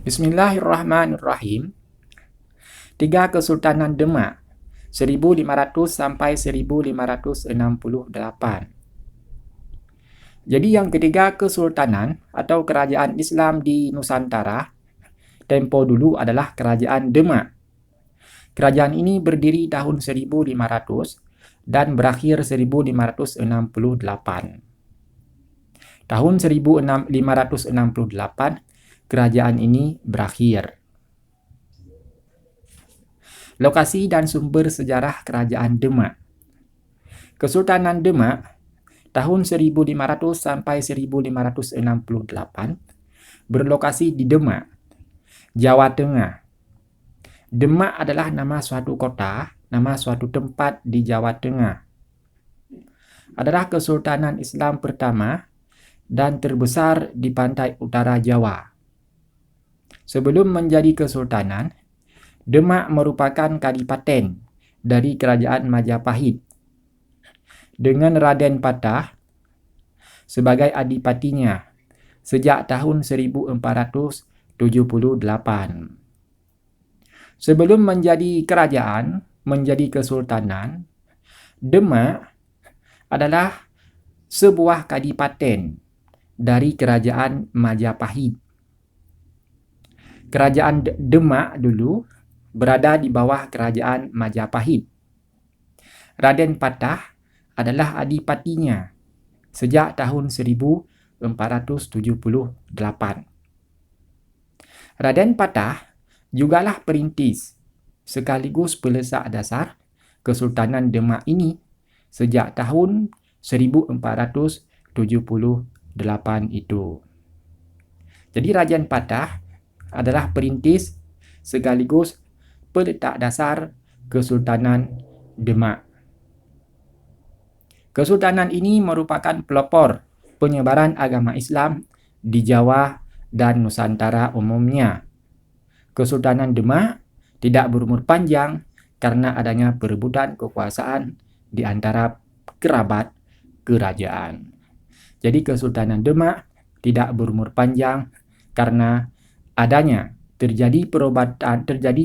Bismillahirrahmanirrahim. Tiga Kesultanan Demak 1500 sampai 1568. Jadi yang ketiga kesultanan atau kerajaan Islam di Nusantara tempo dulu adalah Kerajaan Demak. Kerajaan ini berdiri tahun 1500 dan berakhir 1568. Tahun 1568 kerajaan ini berakhir. Lokasi dan sumber sejarah Kerajaan Demak. Kesultanan Demak tahun 1500 sampai 1568 berlokasi di Demak, Jawa Tengah. Demak adalah nama suatu kota, nama suatu tempat di Jawa Tengah. Adalah kesultanan Islam pertama dan terbesar di pantai utara Jawa. Sebelum menjadi kesultanan, Demak merupakan kadipaten dari Kerajaan Majapahit dengan Raden Patah sebagai adipatinya sejak tahun 1478. Sebelum menjadi kerajaan, menjadi kesultanan, Demak adalah sebuah kadipaten dari Kerajaan Majapahit. Kerajaan Demak dulu berada di bawah Kerajaan Majapahit. Raden Patah adalah adipatinya sejak tahun 1478. Raden Patah jugalah perintis sekaligus pelesak dasar Kesultanan Demak ini sejak tahun 1478 itu. Jadi Raden Patah adalah perintis sekaligus peletak dasar Kesultanan Demak. Kesultanan ini merupakan pelopor penyebaran agama Islam di Jawa dan Nusantara umumnya. Kesultanan Demak tidak berumur panjang karena adanya perebutan kekuasaan di antara kerabat kerajaan. Jadi Kesultanan Demak tidak berumur panjang karena adanya terjadi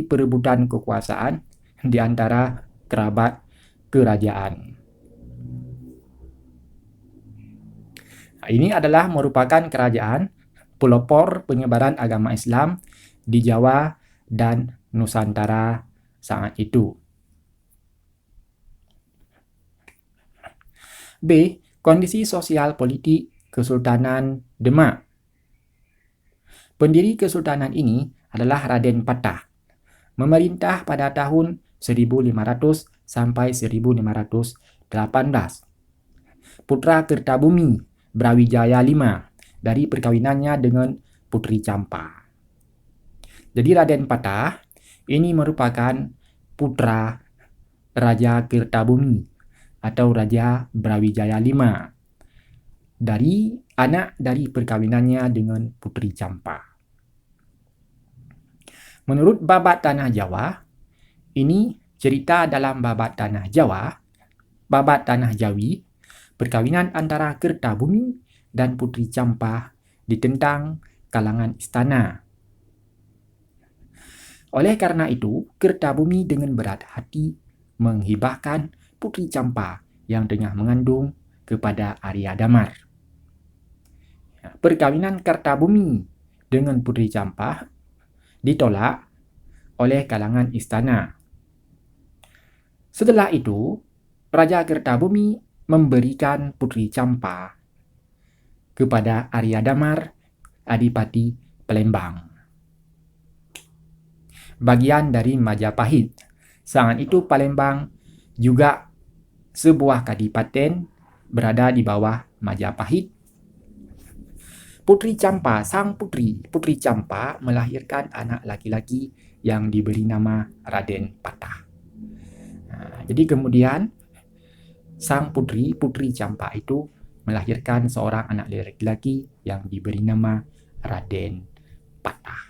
perebutan kekuasaan di antara kerabat kerajaan. Ini adalah merupakan kerajaan pelopor penyebaran agama Islam di Jawa dan Nusantara saat itu. B. Kondisi sosial politik Kesultanan Demak. Pendiri kesultanan ini adalah Raden Patah, memerintah pada tahun 1500 sampai 1518. Putra Kertabumi Brawijaya V dari perkawinannya dengan Putri Campa. Jadi Raden Patah ini merupakan putra Raja Kertabumi atau Raja Brawijaya V dari anak dari perkawinannya dengan Putri Campa. Menurut Babat Tanah Jawa, ini cerita dalam Babat Tanah Jawa, Babat Tanah Jawi, perkawinan antara Kertabumi dan Putri Campa ditentang kalangan istana. Oleh karena itu, Kertabumi dengan berat hati menghibahkan Putri Campa yang tengah mengandung kepada Arya Damar. Perkawinan Kertabumi dengan Putri Campa ditolak oleh kalangan istana. Setelah itu, Raja Kertabumi memberikan Putri Campa kepada Arya Damar, Adipati Palembang, bagian dari Majapahit. Saat itu Palembang juga sebuah kadipaten berada di bawah Majapahit. Putri Campa, sang Putri Campa melahirkan anak laki-laki yang diberi nama Raden Patah. Jadi kemudian sang Putri Campa itu melahirkan seorang anak laki-laki yang diberi nama Raden Patah.